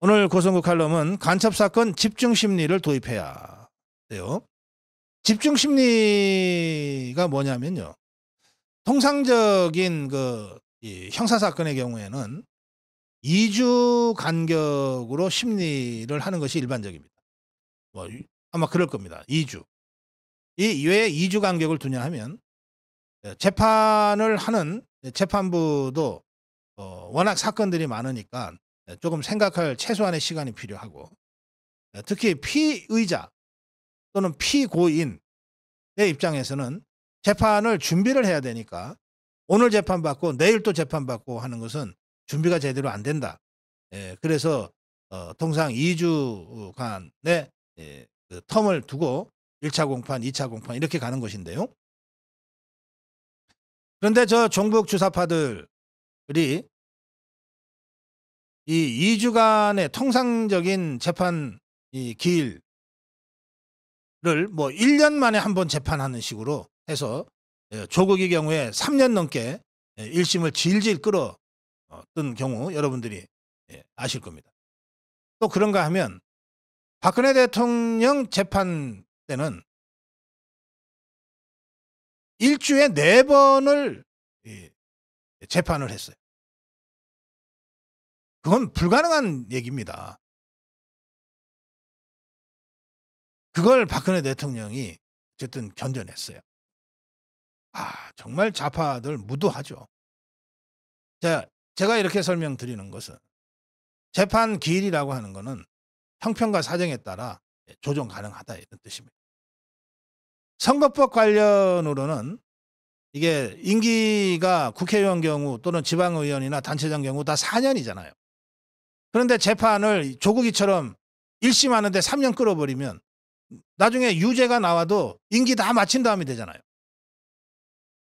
오늘 고성국 칼럼은 간첩사건 집중심리를 도입해야 돼요. 집중심리가 뭐냐면요. 통상적인 이 형사사건의 경우에는 2주 간격으로 심리를 하는 것이 일반적입니다. 아마 그럴 겁니다. 2주. 왜 2주 간격을 두냐 하면 재판을 하는 재판부도 워낙 사건들이 많으니까 조금 생각할 최소한의 시간이 필요하고, 특히 피의자 또는 피고인의 입장에서는 재판을 준비를 해야 되니까 오늘 재판받고 내일 또 재판받고 하는 것은 준비가 제대로 안 된다. 그래서 통상 2주간의 그 텀을 두고 1차 공판, 2차 공판 이렇게 가는 것인데요. 그런데 저 종북 주사파들이 이 2주간의 통상적인 재판 기일을 1년 만에 한 번 재판하는 식으로 해서 조국의 경우에 3년 넘게 1심을 질질 끌었던 경우 여러분들이 아실 겁니다. 또 그런가 하면 박근혜 대통령 재판 때는 일주에 4번을 재판을 했어요. 그건 불가능한 얘기입니다. 그걸 박근혜 대통령이 어쨌든 견뎌냈어요. 정말 좌파들 무도하죠. 제가 이렇게 설명드리는 것은 재판 기일이라고 하는 것은 형평과 사정에 따라 조정 가능하다 이런 뜻입니다. 선거법 관련으로는 이게 임기가 국회의원 경우 또는 지방의원이나 단체장 경우 다 4년이잖아요. 그런데 재판을 조국이처럼 1심 하는데 3년 끌어버리면 나중에 유죄가 나와도 임기 다 마친 다음이 되잖아요.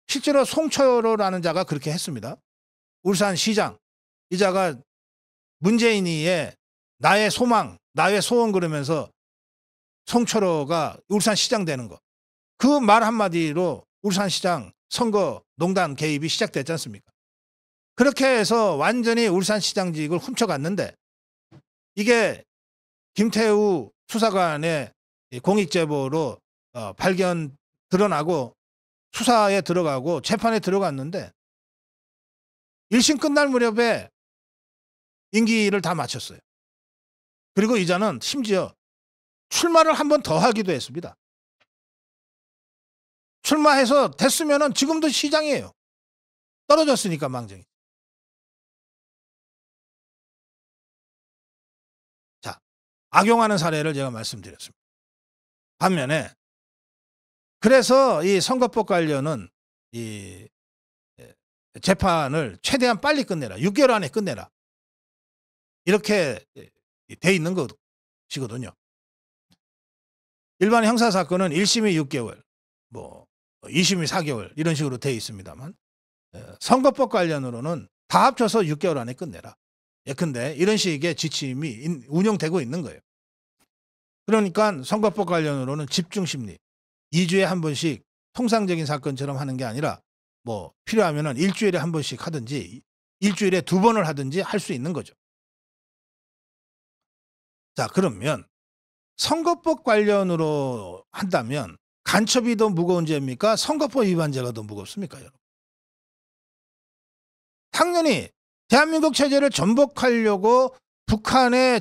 실제로 송철호라는 자가 그렇게 했습니다. 울산시장. 이 자가 문재인이의 나의 소망, 나의 소원 그러면서 송철호가 울산시장 되는 거. 그 말 한마디로 울산시장 선거 농단 개입이 시작됐지 않습니까? 그렇게 해서 완전히 울산시장직을 훔쳐갔는데 이게 김태우 수사관의 공익제보로 드러나고 수사에 들어가고 재판에 들어갔는데 1심 끝날 무렵에 임기를 다 마쳤어요. 그리고 이자는 심지어 출마를 한 번 더 하기도 했습니다. 출마해서 됐으면은 지금도 시장이에요. 떨어졌으니까 망정이. 자, 악용하는 사례를 제가 말씀드렸습니다. 반면에 그래서 이 선거법 관련은 이 재판을 최대한 빨리 끝내라. 6개월 안에 끝내라. 이렇게 돼 있는 것이거든요. 일반 형사사건은 1심이 6개월, 2심이 4개월 이런 식으로 돼 있습니다만 선거법 관련으로는 다 합쳐서 6개월 안에 끝내라. 예컨대 이런 식의 지침이 운영되고 있는 거예요. 그러니까 선거법 관련으로는 집중심리 2주에 한 번씩 통상적인 사건처럼 하는 게 아니라 필요하면 일주일에 한 번씩 하든지 일주일에 2번을 하든지 할 수 있는 거죠. 자, 그러면 선거법 관련으로 한다면 간첩이 더 무거운 죄입니까? 선거법 위반죄가 더 무겁습니까, 여러분? 당연히 대한민국 체제를 전복하려고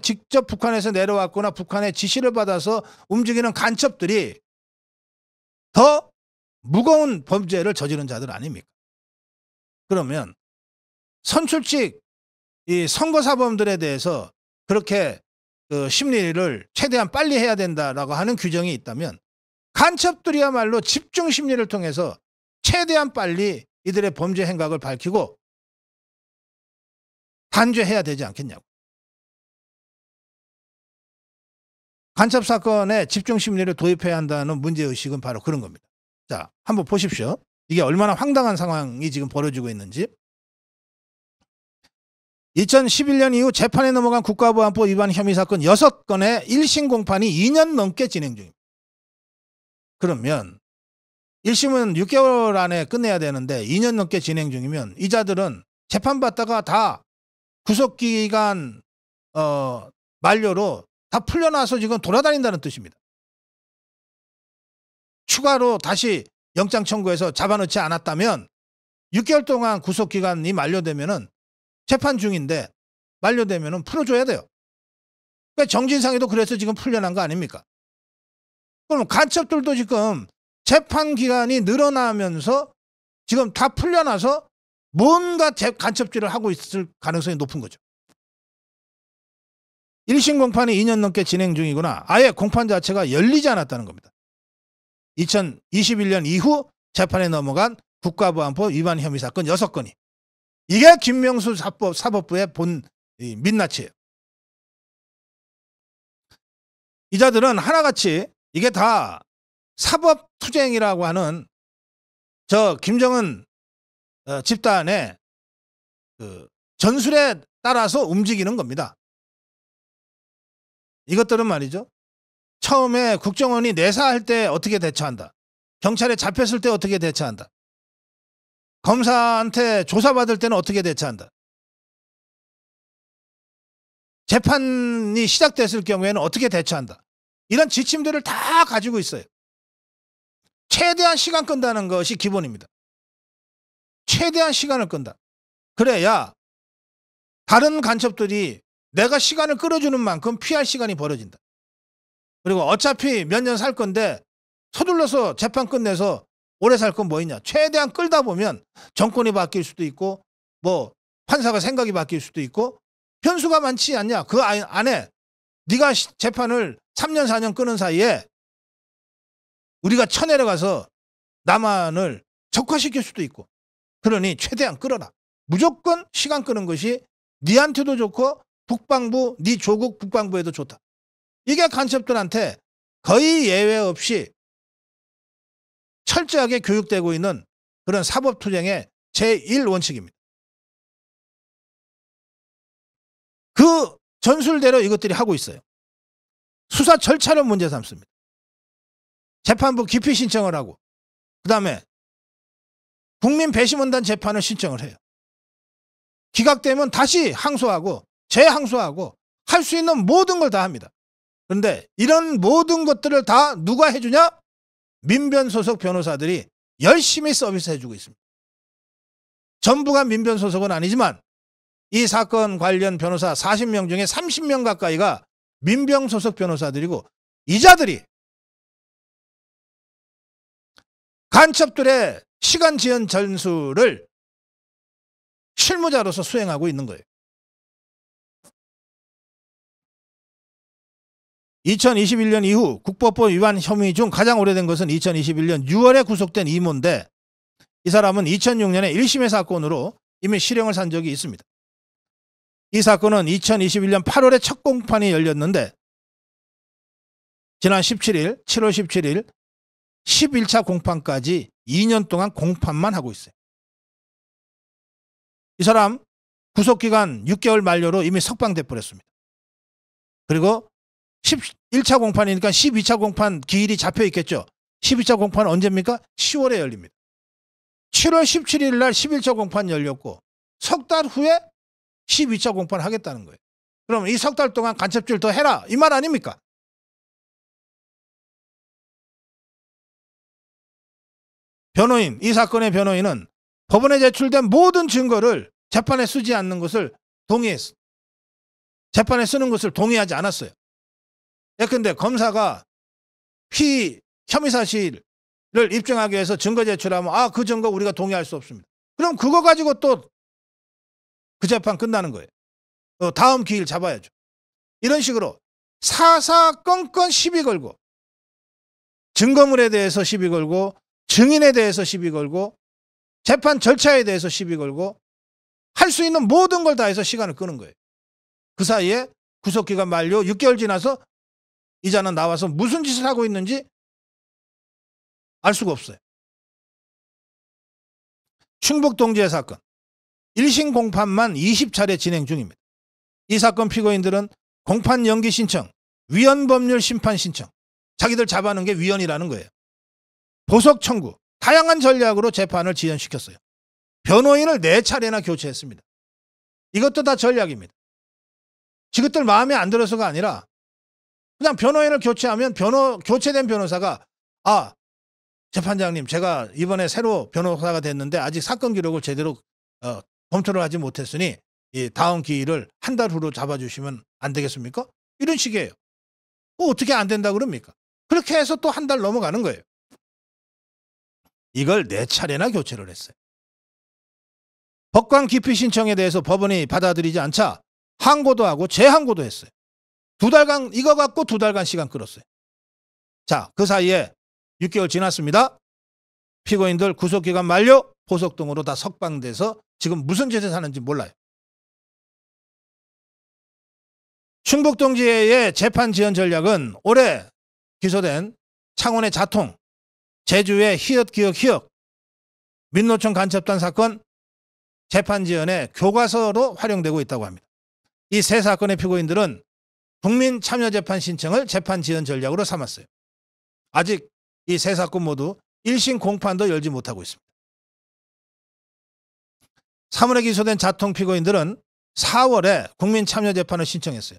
직접 북한에서 내려왔거나 북한의 지시를 받아서 움직이는 간첩들이 더 무거운 범죄를 저지른 자들 아닙니까? 그러면 선출직 이 선거사범들에 대해서 그렇게 심리를 최대한 빨리 해야 된다라고 하는 규정이 있다면 간첩들이야말로 집중심리를 통해서 최대한 빨리 이들의 범죄 행각을 밝히고 단죄해야 되지 않겠냐고. 간첩사건에 집중심리를 도입해야 한다는 문제의식은 바로 그런 겁니다. 자, 한번 보십시오. 이게 얼마나 황당한 상황이 지금 벌어지고 있는지. 2011년 이후 재판에 넘어간 국가보안법 위반 혐의 사건 6건의 1심 공판이 2년 넘게 진행 중입니다. 그러면 1심은 6개월 안에 끝내야 되는데 2년 넘게 진행 중이면 이 자들은 재판받다가 다 구속기간 만료로 다 풀려나서 지금 돌아다닌다는 뜻입니다. 추가로 다시 영장 청구해서 잡아넣지 않았다면 6개월 동안 구속기간이 만료되면은 재판 중인데 만료되면은 풀어줘야 돼요. 그러니까 정진상이도 그래서 지금 풀려난 거 아닙니까? 그럼 간첩들도 지금 재판 기간이 늘어나면서 지금 다 풀려나서 뭔가 간첩질을 하고 있을 가능성이 높은 거죠. 1심 공판이 2년 넘게 진행 중이구나. 아예 공판 자체가 열리지 않았다는 겁니다. 2021년 이후 재판에 넘어간 국가보안법 위반 혐의 사건 6건이. 이게 김명수 사법부의 본 민낯이에요. 이자들은 하나같이 이게 다 사법투쟁이라고 하는 저 김정은 집단의 그 전술에 따라서 움직이는 겁니다. 이것들은 말이죠. 처음에 국정원이 내사할 때 어떻게 대처한다. 경찰에 잡혔을 때 어떻게 대처한다. 검사한테 조사받을 때는 어떻게 대처한다. 재판이 시작됐을 경우에는 어떻게 대처한다. 이런 지침들을 다 가지고 있어요. 최대한 시간 끈다는 것이 기본입니다. 최대한 시간을 끈다. 그래야 다른 간첩들이 내가 시간을 끌어주는 만큼 피할 시간이 벌어진다. 그리고 어차피 몇 년 살 건데 서둘러서 재판 끝내서 오래 살 건 뭐 있냐. 최대한 끌다 보면 정권이 바뀔 수도 있고 뭐 판사가 생각이 바뀔 수도 있고 변수가 많지 않냐. 그 안에 네가 재판을 3년 4년 끄는 사이에 우리가 쳐내려가서 남한을 적화시킬 수도 있고. 그러니 최대한 끌어라. 무조건 시간 끄는 것이 니한테도 좋고 북방부, 니 조국 북방부에도 좋다. 이게 간첩들한테 거의 예외 없이 철저하게 교육되고 있는 그런 사법투쟁의 제1원칙입니다. 그 전술대로 이것들이 하고 있어요. 수사 절차를 문제 삼습니다. 재판부 기피 신청을 하고 그 다음에 국민배심원단 재판을 신청을 해요. 기각되면 다시 항소하고 재항소하고 할 수 있는 모든 걸 다 합니다. 그런데 이런 모든 것들을 다 누가 해주냐? 민변 소속 변호사들이 열심히 서비스해주고 있습니다. 전부가 민변 소속은 아니지만 이 사건 관련 변호사 40명 중에 30명 가까이가 민변 소속 변호사들이고 이자들이 간첩들의 시간 지연 전술을 실무자로서 수행하고 있는 거예요. 2021년 이후 국법법 위반 혐의 중 가장 오래된 것은 2021년 6월에 구속된 이모인데 이 사람은 2006년에 1심의 사건으로 이미 실형을 산 적이 있습니다. 이 사건은 2021년 8월에 첫 공판이 열렸는데 지난 17일, 7월 17일 11차 공판까지 2년 동안 공판만 하고 있어요. 이 사람 구속기간 6개월 만료로 이미 석방돼 버렸습니다. 그리고 11차 공판이니까 12차 공판 기일이 잡혀 있겠죠. 12차 공판은 언제입니까? 10월에 열립니다. 7월 17일 날 11차 공판 열렸고 석 달 후에 12차 공판 하겠다는 거예요. 그럼 이 석 달 동안 간첩질 더 해라 이 말 아닙니까? 변호인, 이 사건의 변호인은 법원에 제출된 모든 증거를 재판에 쓰지 않는 것을 동의했어. 재판에 쓰는 것을 동의하지 않았어요. 예컨대 검사가 혐의 사실을 입증하기 위해서 증거 제출하면 그 증거 우리가 동의할 수 없습니다. 그럼 그거 가지고 또 그 재판 끝나는 거예요. 다음 기일 잡아야죠. 이런 식으로 사사건건 시비 걸고 증거물에 대해서 시비 걸고 증인에 대해서 시비 걸고 재판 절차에 대해서 시비 걸고 할 수 있는 모든 걸 다 해서 시간을 끄는 거예요. 그 사이에 구속기간 만료 6개월 지나서 이자는 나와서 무슨 짓을 하고 있는지 알 수가 없어요. 충북 동지의 사건 1심 공판만 20차례 진행 중입니다. 이 사건 피고인들은 공판 연기 신청, 위헌법률 심판 신청, 자기들 잡아놓은 게 위헌이라는 거예요. 보석 청구, 다양한 전략으로 재판을 지연시켰어요. 변호인을 4차례나 교체했습니다. 이것도 다 전략입니다. 지그들 마음에 안 들어서가 아니라 그냥 변호인을 교체하면 교체된 변호사가 재판장님, 제가 이번에 새로 변호사가 됐는데 아직 사건 기록을 제대로 검토를 하지 못했으니 이 다음 기일을 한 달 후로 잡아주시면 안 되겠습니까? 이런 식이에요. 어떻게 안 된다 그럽니까? 그렇게 해서 또 한 달 넘어가는 거예요. 이걸 4차례나 교체를 했어요. 법관 기피 신청에 대해서 법원이 받아들이지 않자 항고도 하고 재항고도 했어요. 2달간 이거 갖고 2달간 시간 끌었어요. 자, 그 사이에 6개월 지났습니다. 피고인들 구속기간 만료, 보석 등으로 다 석방돼서 지금 무슨 짓을 하는지 몰라요. 충북동지의 재판 지연 전략은 올해 기소된 창원의 자통, 제주의 히읗기억 민노총 간첩단 사건 재판 지연의 교과서로 활용되고 있다고 합니다. 이 세 사건의 피고인들은 국민 참여 재판 신청을 재판 지연 전략으로 삼았어요. 아직 이 세 사건 모두 1심 공판도 열지 못하고 있습니다. 3월에 기소된 자통 피고인들은 4월에 국민 참여 재판을 신청했어요.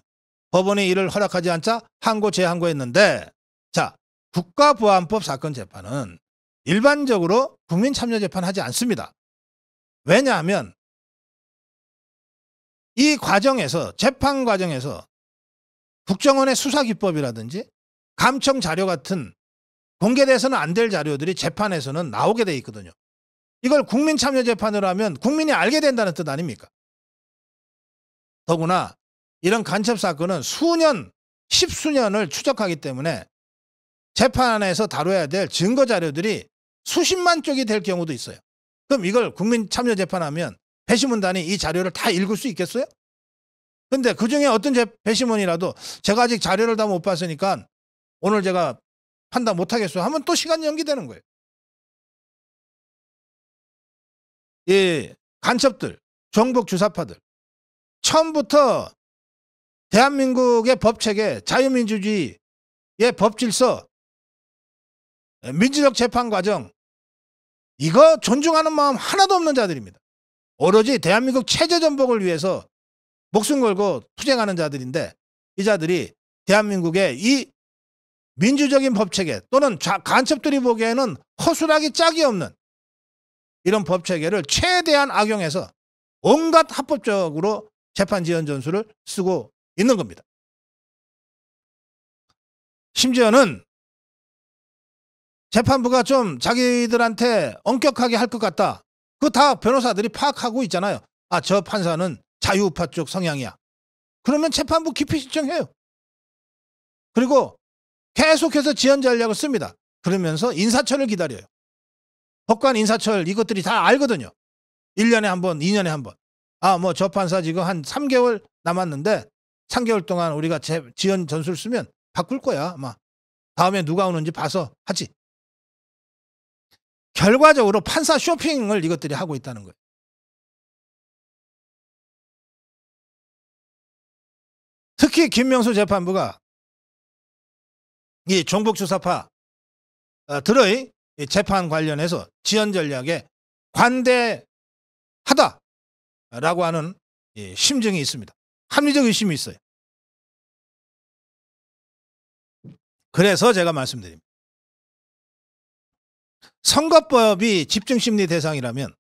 법원이 이를 허락하지 않자 항고 재항고했는데, 자, 국가보안법 사건 재판은 일반적으로 국민 참여 재판하지 않습니다. 왜냐하면 이 과정에서, 재판 과정에서 국정원의 수사기법이라든지 감청 자료 같은 공개돼서는 안 될 자료들이 재판에서는 나오게 돼 있거든요. 이걸 국민 참여 재판으로 하면 국민이 알게 된다는 뜻 아닙니까? 더구나 이런 간첩 사건은 수년, 10수년을 추적하기 때문에 재판에서 다뤄야 될 증거 자료들이 수십만 쪽이 될 경우도 있어요. 그럼 이걸 국민 참여 재판하면 배심원단이 이 자료를 다 읽을 수 있겠어요? 근데 그중에 어떤 배심원이라도 제가 아직 자료를 다 못 봤으니까 오늘 제가 판단 못 하겠어요 하면 또 시간 연기되는 거예요. 이 간첩들, 정복 주사파들, 처음부터 대한민국의 법체계, 자유민주주의의 법질서, 민주적 재판 과정, 이거 존중하는 마음 하나도 없는 자들입니다. 오로지 대한민국 체제 전복을 위해서 목숨 걸고 투쟁하는 자들인데, 이 자들이 대한민국의 이 민주적인 법체계 또는 간첩들이 보기에는 허술하기 짝이 없는 이런 법체계를 최대한 악용해서 온갖 합법적으로 재판 지연 전술을 쓰고 있는 겁니다. 심지어는 재판부가 좀 자기들한테 엄격하게 할 것 같다. 그거 다 변호사들이 파악하고 있잖아요. 저 판사는 자유우파 쪽 성향이야. 그러면 재판부 기피 신청해요. 그리고 계속해서 지연 전략을 씁니다. 그러면서 인사철을 기다려요. 법관 인사철 이것들이 다 알거든요. 1년에 한 번, 2년에 한 번. 저 판사 지금 한 3개월 남았는데 3개월 동안 우리가 지연 전술 쓰면 바꿀 거야. 아마 다음에 누가 오는지 봐서 하지. 결과적으로 판사 쇼핑을 이것들이 하고 있다는 거예요. 특히 김명수 재판부가 이 정복주사파 들의 재판 관련해서 지연 전략에 관대하다라고 하는 심증이 있습니다. 합리적 의심이 있어요. 그래서 제가 말씀드립니다. 선거법이 집중심리 대상이라면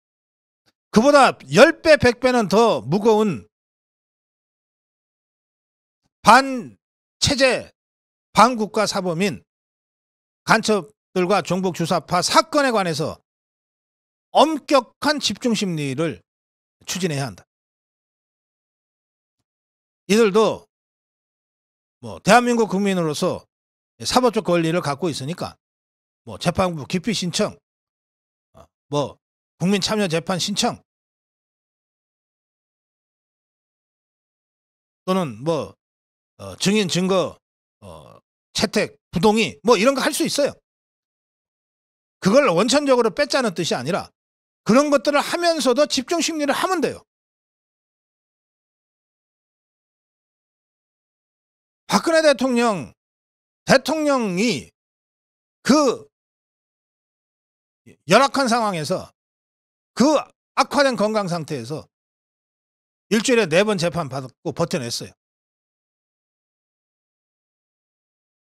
그보다 10배, 100배는 더 무거운 반체제, 반국가 사범인 간첩들과 정복주사파 사건에 관해서 엄격한 집중심리를 추진해야 한다. 이들도 대한민국 국민으로서 사법적 권리를 갖고 있으니까 재판부 기피 신청, 국민 참여 재판 신청, 또는 증인 증거 채택 부동의 이런 거 할 수 있어요. 그걸 원천적으로 뺏자는 뜻이 아니라 그런 것들을 하면서도 집중 심리를 하면 돼요. 박근혜 대통령이 그 열악한 상황에서, 그 악화된 건강 상태에서 일주일에 4번 재판 받고 버텨냈어요.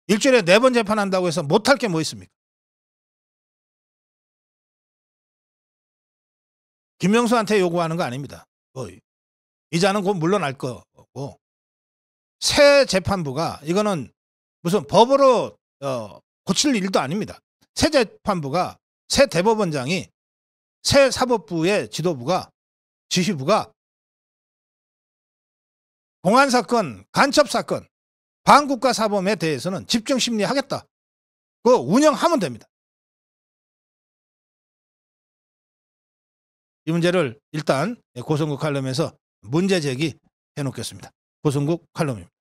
일주일에 4번 재판한다고 해서 못할 게 뭐 있습니까? 김명수한테 요구하는 거 아닙니다. 이자는 곧 물러날 거고, 새 재판부가 이거는 무슨 법으로 고칠 일도 아닙니다. 새 재판부가, 새 대법원장이, 새 사법부의 지도부가, 지휘부가 공안사건, 간첩사건, 반국가 사범에 대해서는 집중 심리하겠다. 그거 운영하면 됩니다. 이 문제를 일단 고성국 칼럼에서 문제 제기해 놓겠습니다. 고성국 칼럼입니다.